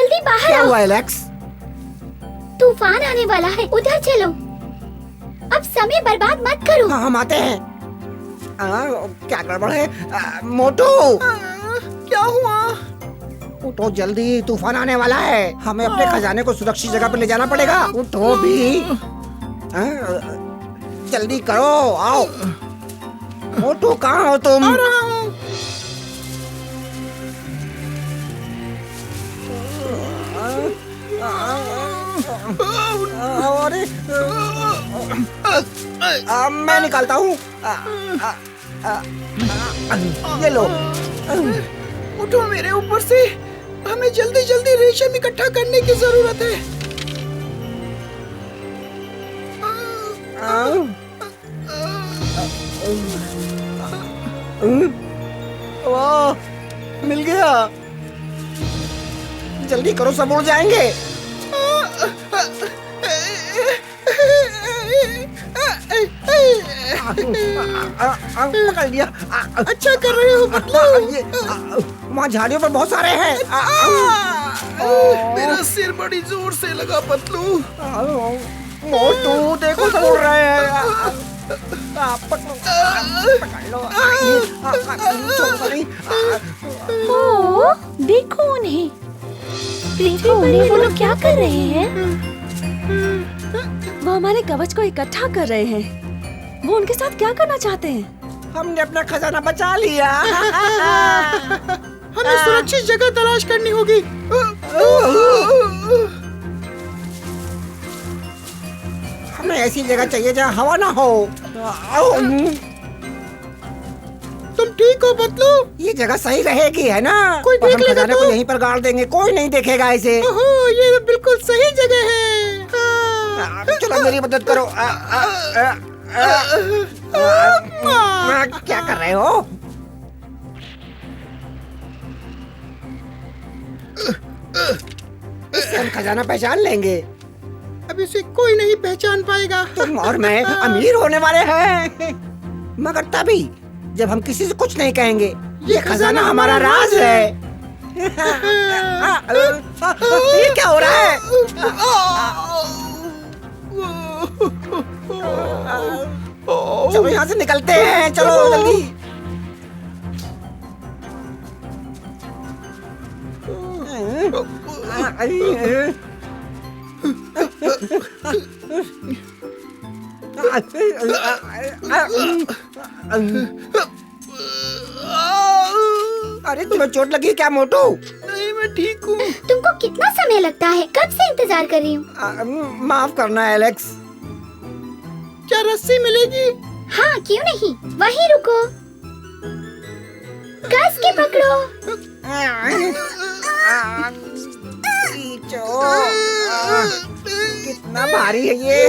जल्दी बाहर क्या आओ। हुआ एलेक्स? तूफान आने वाला है, उधर चलो। अब समय बर्बाद मत करो। हाँ, हम आते हैं। क्या गड़बड़ है? मोटू, क्या हुआ? उठो जल्दी, तूफान आने वाला है। हमें अपने खजाने को सुरक्षित जगह पर ले जाना पड़ेगा। उठो भी। जल्दी करो, आओ। मोटू, कहाँ हो तुम? आ रहा हूँ। अरे, मैं निकालता हूँ। ये लो। उठो मेरे ऊपर से। हमें जल्दी जल्दी रेशम इकट्ठा करने की जरूरत है। वाह, मिल गया। जल्दी करो, सब उड़ जाएंगे। पकड़ लिया। अच्छा कर रहे हो ये वहाँ झाड़ियों पर बहुत सारे हैं। मेरा सिर बड़ी जोर से लगा पतलू। मोटू, देखो सब उड़ रहे हैं। पकड़ लो। ओ, देखो उन्हें। पृथ्वी पर ये लोग क्या कर रहे हैं? वो हमारे कवच को इकट्ठा कर रहे हैं। वो उनके साथ क्या करना चाहते हैं? हमने अपना खजाना बचा लिया। हमें सुरक्षित जगह तलाश करनी होगी। हमें ऐसी जगह चाहिए जहाँ हवा ना हो। तुम ठीक हो पतलू? ये जगह सही रहेगी, है ना? कोई और देख हम लेगा खजाने तो? को यहीं पर गाड़ देंगे, कोई नहीं देखेगा इसे। ओहो, ये बिल्कुल सही जगह है। चलो मेरी मदद करो। क्या कर रहे हो? इससे हम खजाना पहचान लेंगे। अब इसे कोई नहीं पहचान पाएगा। तुम और मैं अमीर होने वाले हैं, मगर तभी जब हम किसी से कुछ नहीं कहेंगे। ये खजाना हमारा राज है। ये क्या हो रहा है? चलो यहाँ से निकलते हैं, चलो जल्दी। अरे, तुम्हें चोट लगी क्या मोटू? नहीं, मैं ठीक हूँ। तुमको कितना समय लगता है? कब से इंतजार कर रही हूँ। माफ करना एलेक्स। क्या रस्सी मिलेगी? हाँ, क्यों नहीं? वहीं रुको। कस के पकड़ो। कितना भारी है ये।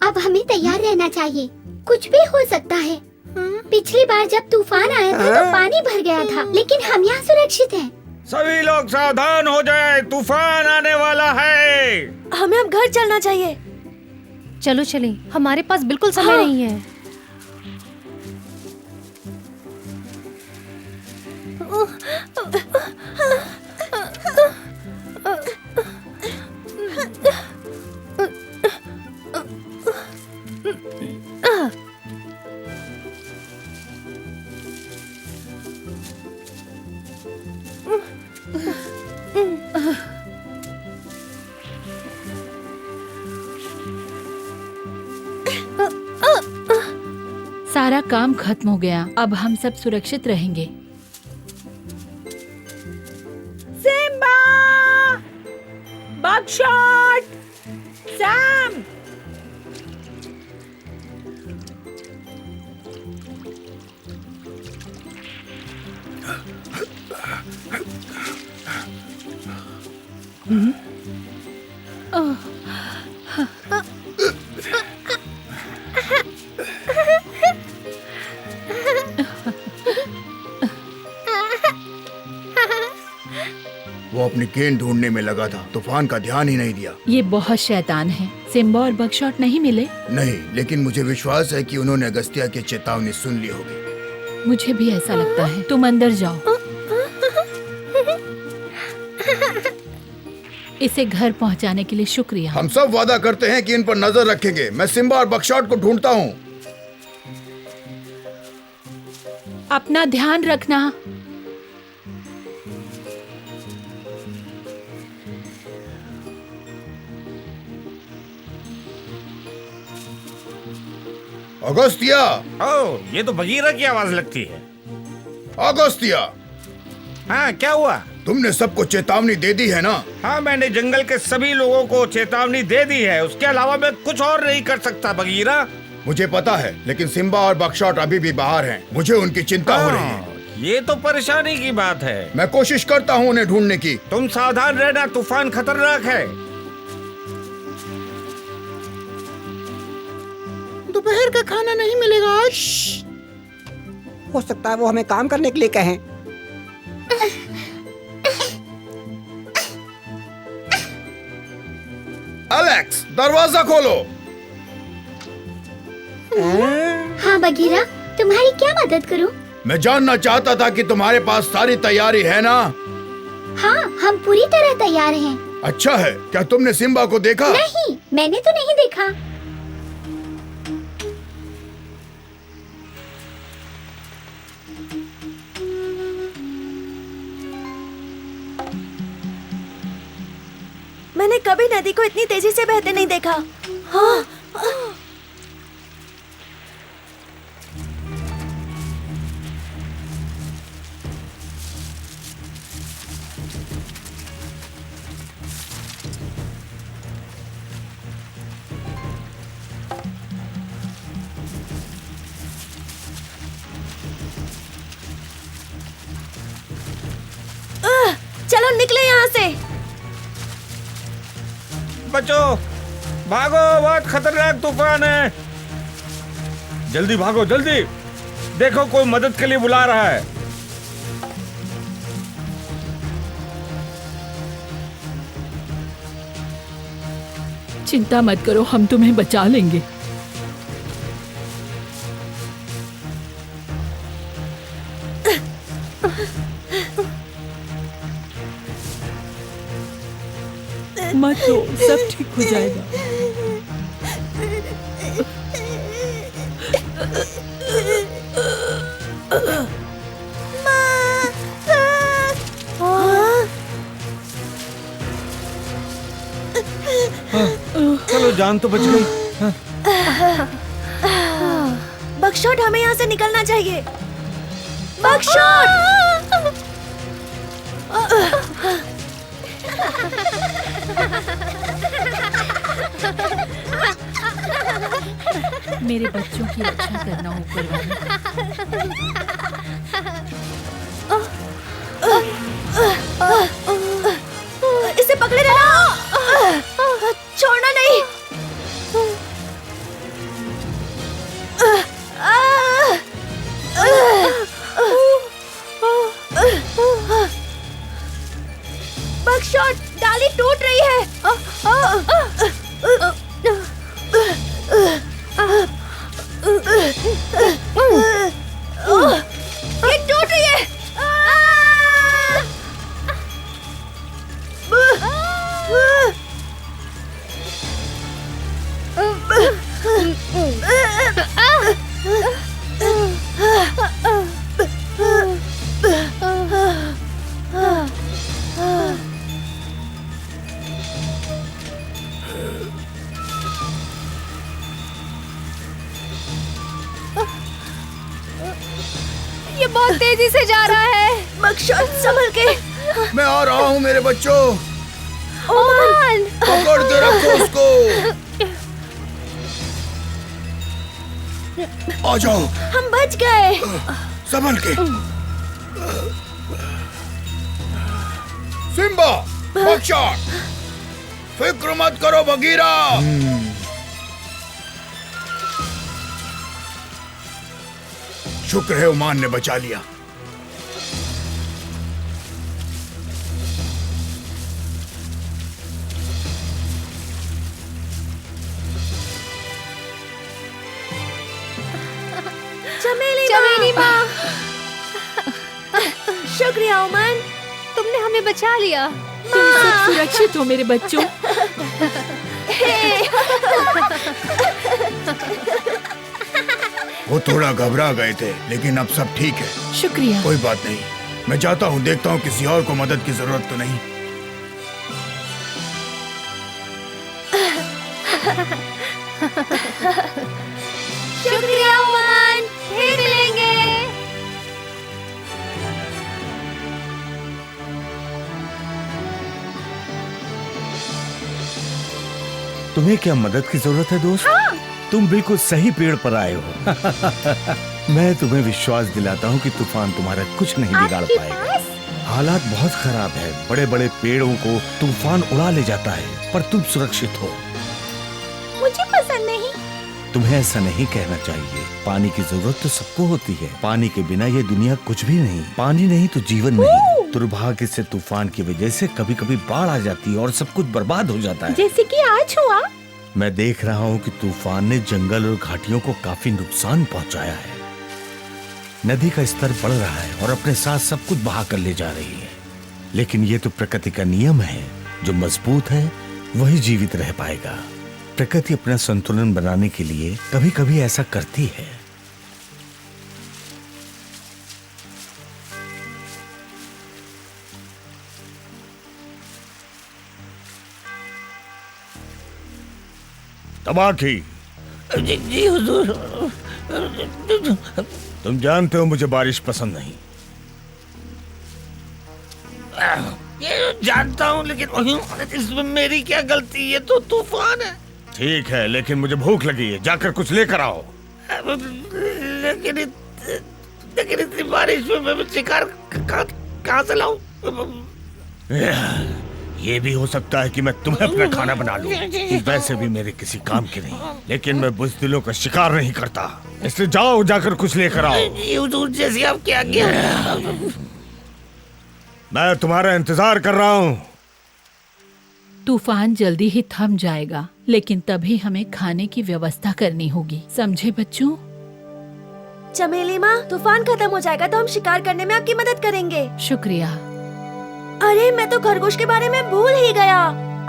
अब हमें तैयार रहना चाहिए, कुछ भी हो सकता है। पिछली बार जब तूफान आया था तो पानी भर गया था, लेकिन हम यहाँ सुरक्षित हैं। सभी लोग सावधान हो जाएं, तूफान आने वाला है। हमें अब घर चलना चाहिए। चलो चलें, हमारे पास बिल्कुल समय नहीं है। सारा काम खत्म हो गया, अब हम सब सुरक्षित रहेंगे। सिम्बा! बकशॉट! सैम! वो अपनी गेंद ढूंढने में लगा था, तूफान का ध्यान ही नहीं दिया। ये बहुत शैतान है। सिम्बा और बकशॉट नहीं मिले? नहीं, लेकिन मुझे विश्वास है कि उन्होंने अगस्त्या की चेतावनी सुन ली होगी। मुझे भी ऐसा लगता है। तुम अंदर जाओ। इसे घर पहुंचाने के लिए शुक्रिया। हम सब वादा करते हैं कि इन पर नजर रखेंगे। मैं सिम्बा और बकशॉट को ढूंढता हूँ। अपना ध्यान रखना। अगस्त्या! ओह, ये तो बगीरा की आवाज लगती है। अगस्त्या! हाँ, क्या हुआ? तुमने सबको चेतावनी दे दी है ना? हाँ, मैंने जंगल के सभी लोगों को चेतावनी दे दी है। उसके अलावा मैं कुछ और नहीं कर सकता बगीरा। मुझे पता है, लेकिन सिम्बा और बकशॉट अभी भी बाहर हैं। मुझे उनकी चिंता हो रही है। ये तो परेशानी की बात है। मैं कोशिश करता हूँ उन्हें ढूंढने की। तुम सावधान रहना, तूफान खतरनाक है। दोपहर का खाना नहीं मिलेगा आज। हो सकता है वो हमें काम करने के लिए कहें। एलेक्स, दरवाजा खोलो। हाँ बगीरा, तुम्हारी क्या मदद करूं? मैं जानना चाहता था कि तुम्हारे पास सारी तैयारी है ना? हाँ, हम पूरी तरह तैयार हैं। अच्छा है। क्या तुमने सिम्बा को देखा? नहीं, मैंने तो नहीं देखा। मैंने कभी नदी को इतनी तेजी से बहते नहीं देखा। हाँ। चलो निकले यहाँ से। बचो, भागो, बहुत खतरनाक तूफान है। जल्दी भागो, जल्दी। देखो, कोई मदद के लिए बुला रहा है। चिंता मत करो, हम तुम्हें बचा लेंगे। मत रो, सब ठीक हो जाएगा। चलो, जान तो बच गई। बकशॉट, हमें यहाँ से निकलना चाहिए। बकशॉट! मेरे बच्चों की रक्षा करना ऊपर वाले। इसे पकड़े रहना, छोड़ना नहीं। बकशॉट, डाली टूट रही है। ये टूट रही है। ये बहुत तेजी से जा रहा है। बकशॉट, संभल के। मैं आ रहा हूँ मेरे बच्चों। ओमान, पकड़ के रखो उसको। आ जाओ। हम बच गए। संभल के। सिम्बा, बकशॉट, फिक्र मत करो बगीरा। शुक्र है ओमान ने बचा लिया। चमेली माँ। शुक्रिया उमन, तुमने हमें बचा लिया। तुम सब सुरक्षित हो मेरे बच्चों। वो थोड़ा घबरा गए थे, लेकिन अब सब ठीक है। शुक्रिया। कोई बात नहीं, मैं जाता हूँ, देखता हूँ किसी और को मदद की जरूरत तो नहीं। शुक्रिया उमन, फिर मिलेंगे। तुम्हें क्या मदद की जरूरत है दोस्त? तुम बिल्कुल सही पेड़ पर आए हो। मैं तुम्हें विश्वास दिलाता हूँ कि तूफान तुम्हारा कुछ नहीं बिगाड़ पाएगा। हालात बहुत खराब है, बड़े बड़े पेड़ों को तूफान उड़ा ले जाता है, पर तुम सुरक्षित हो। मुझे पसंद नहीं। तुम्हें ऐसा नहीं कहना चाहिए। पानी की जरूरत तो सबको होती है। पानी के बिना ये दुनिया कुछ भी नहीं। पानी नहीं तो जीवन नहीं। दुर्भाग्य से तूफान की वजह से कभी कभी बाढ़ आ जाती है और सब कुछ बर्बाद हो जाता है। जैसे कि आज हुआ। मैं देख रहा हूँ कि तूफान ने जंगल और घाटियों को काफी नुकसान पहुँचाया है। नदी का स्तर बढ़ रहा है और अपने साथ सब कुछ बहा कर ले जा रही है। लेकिन ये तो प्रकृति का नियम है। जो मजबूत है वही जीवित रह पाएगा। प्रकृति अपना संतुलन बनाने के लिए कभी कभी ऐसा करती है। तबाकी। जी हुजूर। तुम जानते हो मुझे बारिश पसंद नहीं। ये जानता हूँ, लेकिन इसमें मेरी क्या गलती? ये तो तूफान है। ठीक है, लेकिन मुझे भूख लगी है, जाकर कुछ लेकर आओ। लेकिन इतनी बारिश में मैं शिकार कहाँ से लाऊं? ये भी हो सकता है कि मैं तुम्हें अपना खाना बना लूं। वैसे भी मेरे किसी काम की नहीं, लेकिन मैं बुज़दिलों का शिकार नहीं करता। इसलिए जाओ, जाकर कुछ लेकर आओ। हुजूर जैसे आपकी आज्ञा। मैं तुम्हारा इंतजार कर रहा हूँ। तूफान जल्दी ही थम जाएगा, लेकिन तभी हमें खाने की व्यवस्था करनी होगी। समझे बच्चों? चमेली माँ, तूफान खत्म हो जाएगा तो हम शिकार करने में आपकी मदद करेंगे। शुक्रिया। अरे मैं तो खरगोश के बारे में भूल ही गया।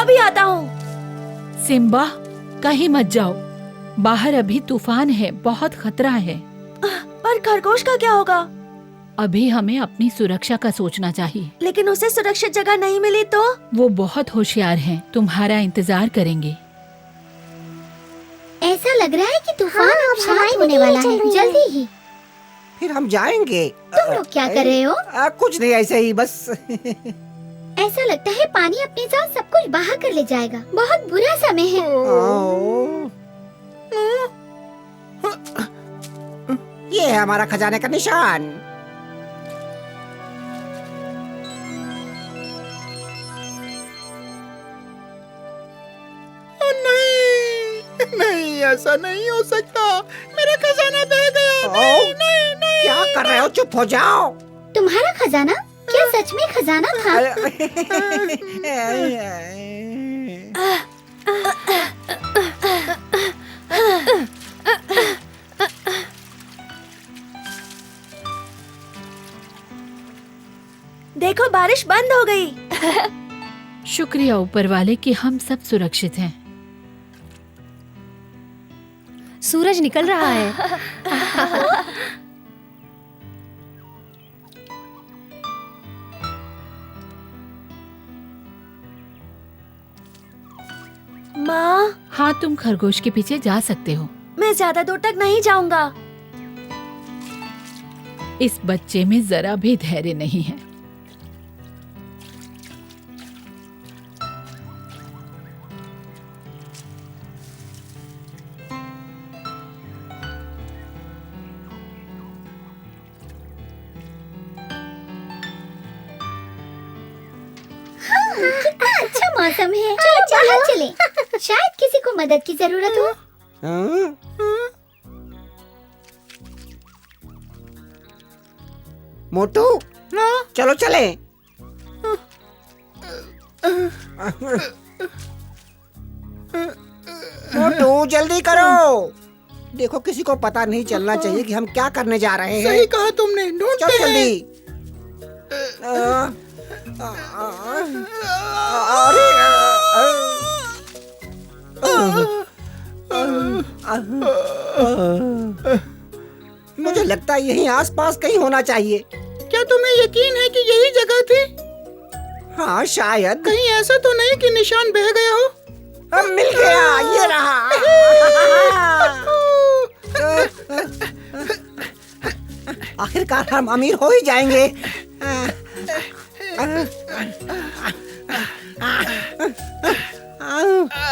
अभी आता हूँ। सिम्बा, कहीं मत जाओ। बाहर अभी तूफान है, बहुत खतरा है। पर खरगोश का क्या होगा? अभी हमें अपनी सुरक्षा का सोचना चाहिए। लेकिन उसे सुरक्षित जगह नहीं मिली तो? वो बहुत होशियार हैं, तुम्हारा इंतजार करेंगे। ऐसा लग रहा है कि तूफान अब शांत होने वाला है, जल्दी ही। फिर हम जाएंगे। तुम लोग क्या कर रहे हो? कुछ नहीं, ऐसे ही बस। ऐसा लगता है पानी अपने साथ सब कुछ बहा कर ले जाएगा। बहुत बुरा समय है। ये है हमारा खजाने का निशान। नहीं, ऐसा नहीं हो सकता। मेरा खजाना बह गया। नहीं, नहीं, नहीं। क्या कर रहे हो? चुप हो जाओ। तुम्हारा खजाना? क्या सच में खजाना था? देखो, बारिश बंद हो गई। शुक्रिया ऊपर वाले कि हम सब सुरक्षित हैं। सूरज निकल रहा है। माँ, हाँ, तुम खरगोश के पीछे जा सकते हो। मैं ज्यादा दूर तक नहीं जाऊंगा। इस बच्चे में जरा भी धैर्य नहीं है। कितना अच्छा मौसम है। चलो बाहर चलें। शायद किसी को मदद की जरूरत हो। मोटू, चलो चले। मोटू जल्दी करो। देखो किसी को पता नहीं चलना चाहिए कि हम क्या करने जा रहे हैं। सही कहा तुमने, ढूंढते चल हैं। जल्दी। अरे मुझे लगता है यहीं आसपास कहीं होना चाहिए। क्या तुम्हें यकीन है कि यही जगह थी? हाँ शायद। कहीं ऐसा तो नहीं कि निशान बह गया हो? मिल गया, ये रहा। आखिरकार हम अमीर हो ही जाएंगे।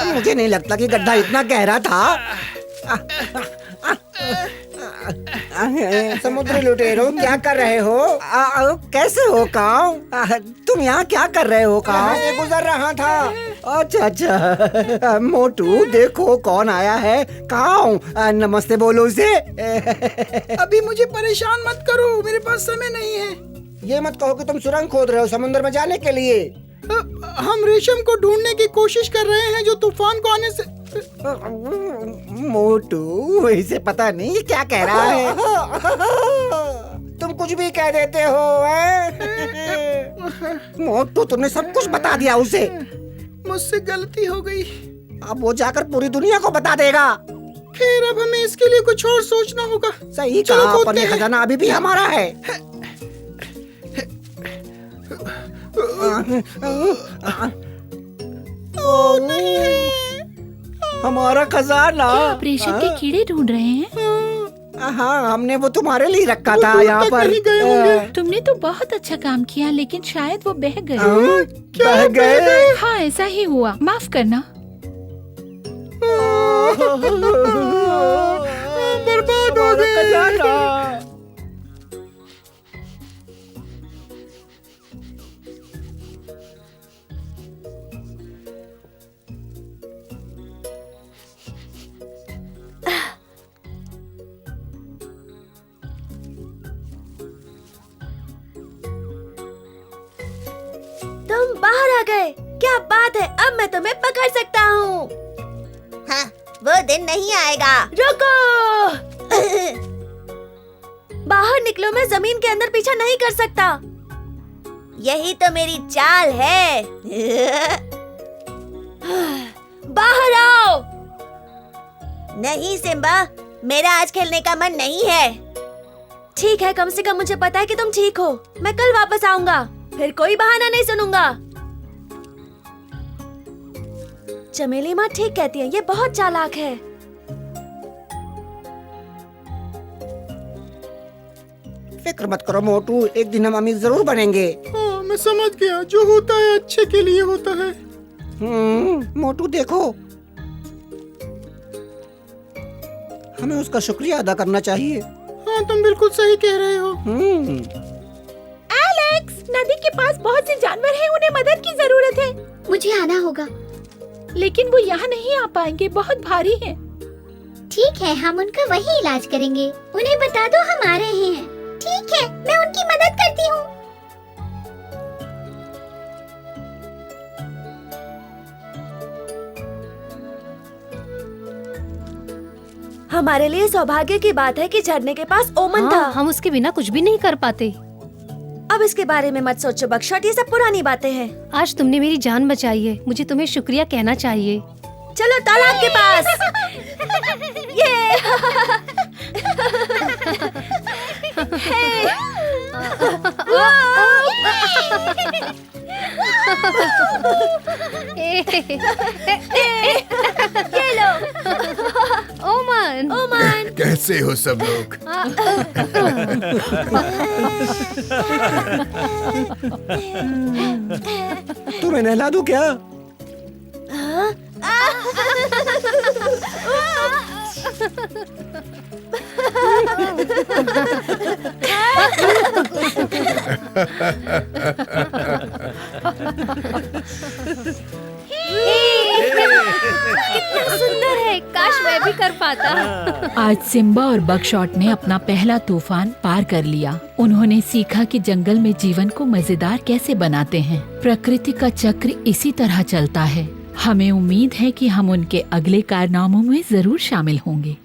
मुझे नहीं लगता कि गड्ढा इतना गहरा था। समुद्री लुटेरो, क्या कर रहे हो? कैसे हो काऊ? तुम यहाँ क्या कर रहे हो काऊ? मैं गुजर रहा था। अच्छा अच्छा, मोटू देखो कौन आया है। काऊ, नमस्ते बोलो उसे। अभी मुझे परेशान मत करो, मेरे पास समय नहीं है। ये मत कहो कि तुम सुरंग खोद रहे हो समुद्र में जाने के लिए। हम रेशम को ढूंढने की कोशिश कर रहे हैं जो तूफान को आने से। मोटू, इसे पता नहीं ये क्या कह रहा है। तुम कुछ भी कह देते हो मोटू, तुमने सब कुछ बता दिया उसे। मुझसे गलती हो गई। अब वो जाकर पूरी दुनिया को बता देगा। खैर, अब हमें इसके लिए कुछ और सोचना होगा। सही चलो कहा, खोदते पर ये हैं। खजाना अभी भी हमारा है। ओ नहीं है। हमारा खजाना। आप रेशम के कीड़े ढूंढ रहे हैं? हाँ, हमने वो तुम्हारे लिए रखा वो था दूर यहाँ तक पर। नहीं गए होंगे। तुमने तो बहुत अच्छा काम किया, लेकिन शायद वो बह गए। बह गए। हाँ, ऐसा ही हुआ, माफ करना। बर्बाद हो गए। खजाना। तुम बाहर आ गए, क्या बात है। अब मैं तुम्हें पकड़ सकता हूँ। हाँ, वो दिन नहीं आएगा। रुको। बाहर निकलो, मैं जमीन के अंदर पीछा नहीं कर सकता। यही तो मेरी चाल है। बाहर आओ। नहीं सिम्बा, मेरा आज खेलने का मन नहीं है। ठीक है, कम से कम मुझे पता है कि तुम ठीक हो। मैं कल वापस आऊंगा, फिर कोई बहाना नहीं सुनूंगा। चमेली माँ ठीक कहती है, ये बहुत चालाक है। फिक्र मत करो मोटू, एक दिन हम अमीर जरूर बनेंगे। हाँ, मैं समझ गया, जो होता है अच्छे के लिए होता है। मोटू देखो, हमें उसका शुक्रिया अदा करना चाहिए। हाँ, तुम बिल्कुल सही कह रहे हो। एलेक्स, नदी के पास बहुत से जानवर हैं, उन्हें मदद की जरूरत है। मुझे आना होगा। लेकिन वो यहाँ नहीं आ पाएंगे, बहुत भारी हैं। ठीक है, हम उनका वही इलाज करेंगे। उन्हें बता दो हम आ रहे हैं। ठीक है, मैं उनकी मदद करती हूँ। हमारे लिए सौभाग्य की बात है कि झरने के पास ओमन था। हाँ, हम उसके बिना कुछ भी नहीं कर पाते। अब इसके बारे में मत सोचो बकशॉट, ये सब पुरानी बातें हैं। आज तुमने मेरी जान बचाई है, मुझे तुम्हें शुक्रिया कहना चाहिए। चलो तालाब के पास। ये ये लो। ओमन, ओमन, कैसे हो सब लोग? तुम्हें नहला दूं क्या? कितना सुंदर है, काश मैं भी कर पाता। आज सिम्बा और बकशॉट ने अपना पहला तूफान पार कर लिया। उन्होंने सीखा कि जंगल में जीवन को मजेदार कैसे बनाते हैं। प्रकृति का चक्र इसी तरह चलता है। हमें उम्मीद है कि हम उनके अगले कारनामों में जरूर शामिल होंगे।